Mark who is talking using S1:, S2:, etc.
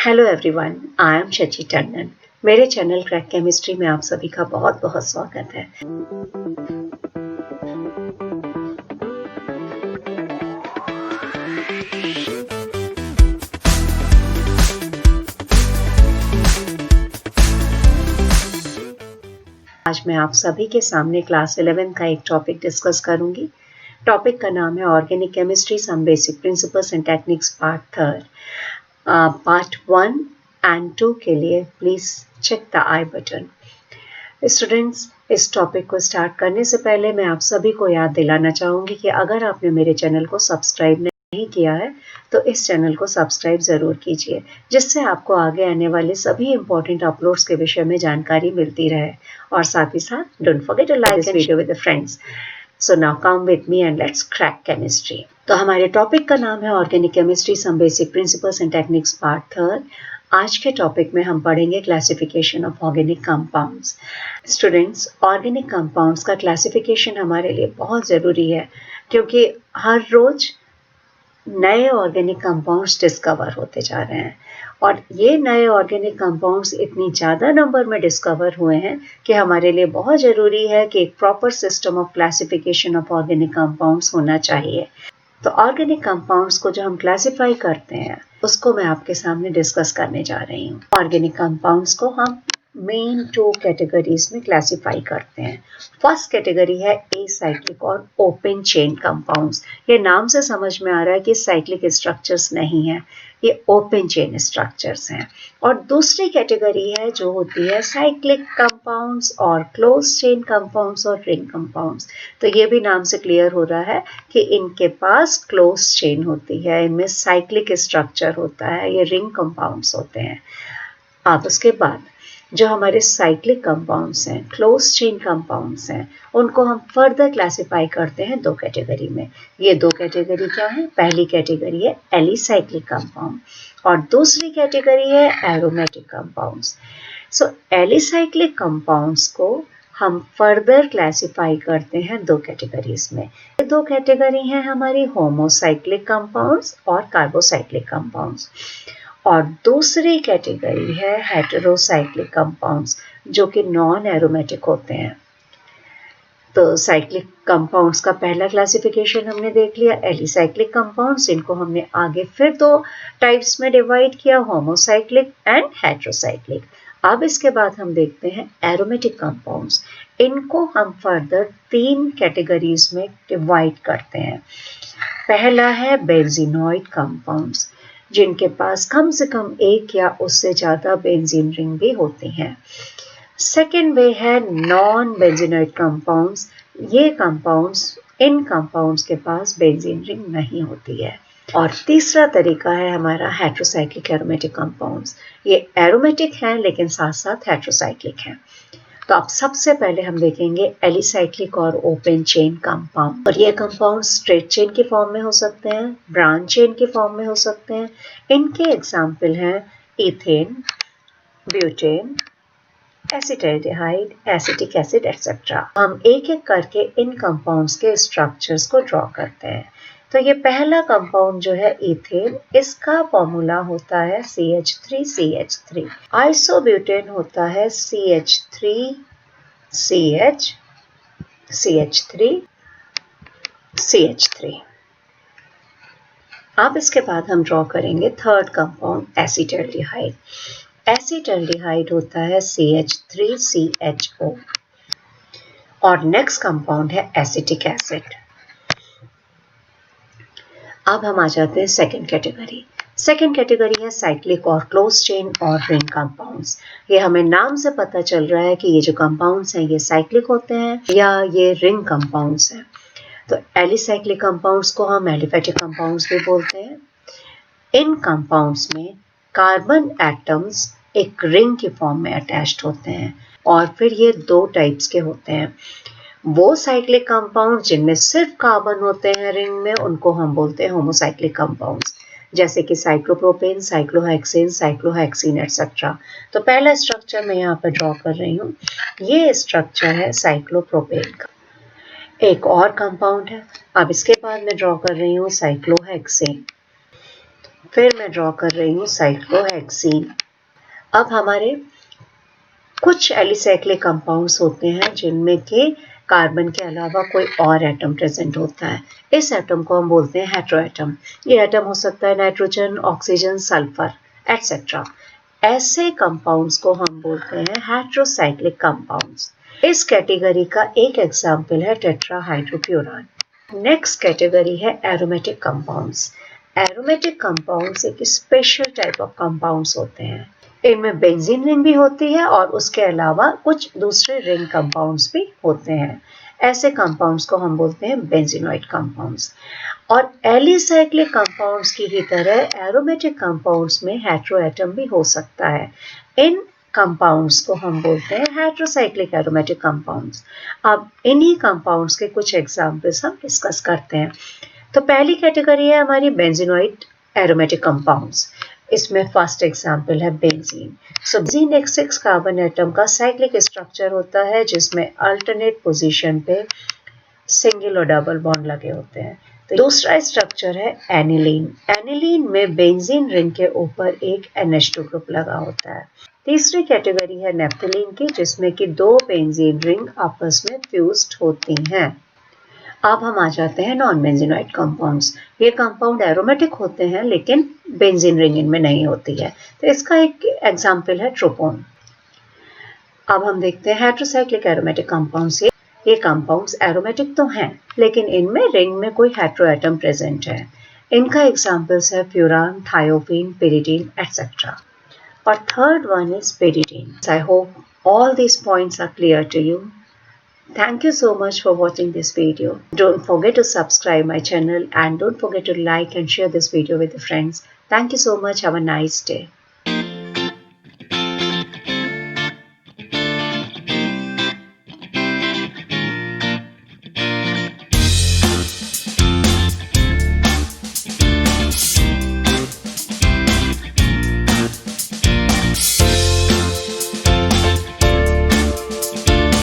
S1: Hello everyone, I am Shachi Tandon. मेरे channel crack chemistry में आप सभी का बहुत बहुत स्वागत है। आज मैं आप सभी के सामने क्लास 11 का एक टॉपिक डिस्कस करूंगी। टॉपिक का नाम है organic chemistry some basic principles and techniques part 3। Part 1 and 2 के लिए please check the I button. Students, इस टॉपिक को स्टार्ट करने से पहले मैं आप सभी को याद दिलाना चाहूंगी कि अगर आपने मेरे चैनल को सब्सक्राइब नहीं किया है तो इस चैनल को सब्सक्राइब जरूर कीजिए, जिससे आपको आगे आने वाले सभी इंपॉर्टेंट अपलोड्स के विषय में जानकारी मिलती रहे। और साथ ही साथ don't forget to like this video with friends. So now come with me and let's crack chemistry. तो हमारे टॉपिक का नाम है organic chemistry some basic principles and techniques part 3। आज के टॉपिक में हम पढ़ेंगे classification of organic compounds. Students, organic compounds का क्लासिफिकेशन हमारे लिए बहुत ज़रूरी है, क्योंकि हर रोज नए ऑर्गेनिक कंपाउंड्स डिस्कवर होते जा रहे हैं और ये नए ऑर्गेनिक कंपाउंड्स इतनी ज़्यादा नंबर में डिस्कवर हुए हैं कि हमारे लिए बहुत ज़रूरी है कि एक proper system of classification of organic compounds होना चाहिए। तो ऑर्गेनिक कंपाउंड्स को जो हम क्लासिफाई करते हैं उसको मैं आपके सामने डिस्कस करने जा रही हूँ। ऑर्गेनिक कंपाउंड्स को हम मेन 2 कैटेगरीज में क्लासिफाई करते हैं। फर्स्ट कैटेगरी है एसाइक्लिक और ओपन चेन कंपाउंड्स। ये नाम से समझ में आ रहा है कि साइक्लिक स्ट्रक्चर्स नहीं है, ये ओपन चेन स्ट्रक्चर्स हैं। और दूसरी कैटेगरी है जो होती है साइक्लिक कंपाउंड्स और क्लोज चेन कंपाउंड्स और रिंग कंपाउंड्स। तो ये भी नाम से क्लियर हो रहा है कि इनके पास क्लोज चेन होती है, इनमें साइक्लिक स्ट्रक्चर होता है, ये रिंग कंपाउंड्स होते हैं। अब उसके बाद जो हमारे साइक्लिक कंपाउंड्स हैं, क्लोज चेन कंपाउंड्स हैं, उनको हम फर्दर क्लासिफाई करते हैं 2 कैटेगरी में। ये 2 कैटेगरी क्या है? पहली कैटेगरी है एलिसाइक्लिक कंपाउंड और दूसरी कैटेगरी है एरोमेटिक कंपाउंड्स। सो एलिसाइक्लिक कंपाउंड्स को हम फर्दर क्लासिफाई करते हैं 2 कैटेगरीज में। ये 2 कैटेगरी हैं हमारी होमोसाइक्लिक कंपाउंड्स और कार्बोसाइक्लिक कंपाउंड्स। और दूसरी कैटेगरी है हेटेरोसाइक्लिक कंपाउंड्स, जो कि नॉन एरोमेटिक होते हैं। तो साइक्लिक कंपाउंड्स का पहला क्लासिफिकेशन हमने देख लिया, एलिसाइक्लिक कंपाउंड्स। इनको हमने आगे फिर 2 टाइप्स में डिवाइड किया, होमोसाइक्लिक एंड हेटेरोसाइक्लिक। अब इसके बाद हम देखते हैं एरोमेटिक कंपाउंड्स। इनको हम फर्दर 3 कैटेगरीज में डिवाइड करते हैं। पहला है बेंजीनॉइड कंपाउंड्स, जिनके पास कम से कम एक या उससे ज़्यादा बेंजीन रिंग भी होती हैं। सेकेंड वे है नॉन बेंजीनॉइड कंपाउंड्स। ये कंपाउंड्स, इन कंपाउंड्स के पास बेंजीन रिंग नहीं होती है। और तीसरा तरीका है हमारा हेटेरोसाइक्लिक एरोमेटिक कंपाउंड्स। ये एरोमेटिक हैं लेकिन साथ साथ हेटेरोसाइक्लिक हैं। तो अब सबसे पहले हम देखेंगे एलिसाइक्लिक और ओपन चेन कंपाउंड। और ये कंपाउंड स्ट्रेट चेन के फॉर्म में हो सकते हैं, ब्रांच चेन के फॉर्म में हो सकते हैं। इनके एग्जाम्पल हैं ethane, butane, acetaldehyde, acetic acid etcetera. हम एक एक करके इन कंपाउंड्स के स्ट्रक्चर्स को ड्रॉ करते हैं। तो ये पहला कंपाउंड जो है इथेन, इसका फॉर्मूला होता है CH3CH3। आइसोब्यूटेन होता है CH3CH3CH3। अब इसके बाद हम ड्रॉ करेंगे थर्ड कंपाउंड एसिटाल्डिहाइड। एसिटाल्डिहाइड होता है CH3CHO। और नेक्स्ट कंपाउंड है एसिटिक एसिड। अब हम आ जाते हैं सेकेंड कैटेगरी। सेकेंड कैटेगरी है साइक्लिक और क्लोज चेन और रिंग कंपाउंड्स। ये हमें नाम से पता चल रहा है कि ये जो कंपाउंड्स हैं ये साइक्लिक होते हैं या ये रिंग कंपाउंड्स हैं। तो एलिसाइक्लिक कंपाउंड्स को हम एलिफेटिक कंपाउंड्स भी बोलते हैं। इन कंपाउंड्स में कार्बन एटम्स एक रिंग के फॉर्म में अटैच्ड होते हैं और फिर ये 2 टाइप्स के होते हैं। वो साइक्लिक कंपाउंड जिनमें सिर्फ कार्बन होते हैं रिंग में, उनको हम बोलते हैं होमोसाइक्लिक कंपाउंड्स, जैसे कि साइक्लोप्रोपेन, साइक्लोहेक्सेन, साइक्लोहेक्सीन एक्सेट्रा। तो पहला स्ट्रक्चर मैं यहाँ पर ड्रॉ कर रही हूँ। ये स्ट्रक्चर है साइक्लोप्रोपेन का। एक और कंपाउंड है, अब इसके बाद मैं ड्रॉ कर रही हूँ साइक्लोहेक्सेन। फिर मैं ड्रॉ कर रही हूँ साइक्लोहेक्सीन। अब हमारे कुछ एलिसाइक्लिक कंपाउंड्स होते हैं जिनमें के कार्बन के अलावा कोई और एटम प्रेजेंट होता है। इस एटम को हम बोलते हैं हेटेरोएटम। ये एटम हो सकता है नाइट्रोजन, ऑक्सीजन, सल्फर एटसेट्रा। ऐसे कंपाउंड्स को हम बोलते हैं हेटेरोसाइक्लिक कंपाउंड्स। इस कैटेगरी का एक एग्जाम्पल है टेट्राहाइड्रोक्यूरान। नेक्स्ट कैटेगरी है एरोमेटिक कंपाउंड्स। एरोमेटिक कंपाउंड्स एक स्पेशल टाइप ऑफ कंपाउंड्स होते हैं। इनमें बेंजीन रिंग भी होती है और उसके अलावा कुछ दूसरे रिंग कंपाउंड्स भी होते हैं। ऐसे कंपाउंड्स को हम बोलते हैं बेंजीनॉइड कंपाउंड्स। और एलिसाइक्लिक कंपाउंड्स की ही तरह एरोमेटिक कंपाउंड्स में हेटेरोएटम भी हो सकता है। इन कंपाउंड्स को हम बोलते हैं हेटेरोसाइक्लिक एरोमेटिक कंपाउंड्स। अब इन्हीं कंपाउंड्स के कुछ एग्जांपल्स हम डिस्कस करते हैं। तो पहली कैटेगरी है हमारी बेंजीनॉइड एरोमेटिक कंपाउंड्स। इसमें फर्स्ट एग्जाम्पल है बेंजीन। सो बेंजीन एक 6 कार्बन एटम का साइक्लिक स्ट्रक्चर होता है जिसमें अल्टरनेट पोजीशन पे सिंगल और डबल बॉन्ड लगे होते हैं। तो दूसरा स्ट्रक्चर है एनिलीन। एनिलीन में बेंजीन रिंग के ऊपर एक NH2 ग्रुप लगा होता है। तीसरी कैटेगरी है नेप्थलीन की जिसमें कि 2 बेंजीन रिंग आपस में फ्यूज्ड होती हैं। अब हम आ जाते हैं नॉन बेंजीनॉइड कंपाउंड्स। ये कंपाउंड एरोमेटिक होते हैं लेकिन बेंजीन रिंग इनमें नहीं होती है। तो इसका एक एग्जाम्पल है ट्रोपोन। अब हम देखते हैं हेटेरोसाइक्लिक एरोमेटिक कंपाउंड्स। ये कंपाउंड्स एरोमेटिक तो हैं लेकिन इनमें रिंग में कोई हेटेरोएटम प्रेजेंट है। इनका एग्जाम्पल्स है फ्यूरान, थायोपीन, पिरिडीन एटसेट्रा। और third one is pyridine. I hope all these points are clear to you. Thank you so much for watching this video. Don't forget to subscribe my channel and don't forget to like and share this video with your friends. Thank you so much. Have a nice day.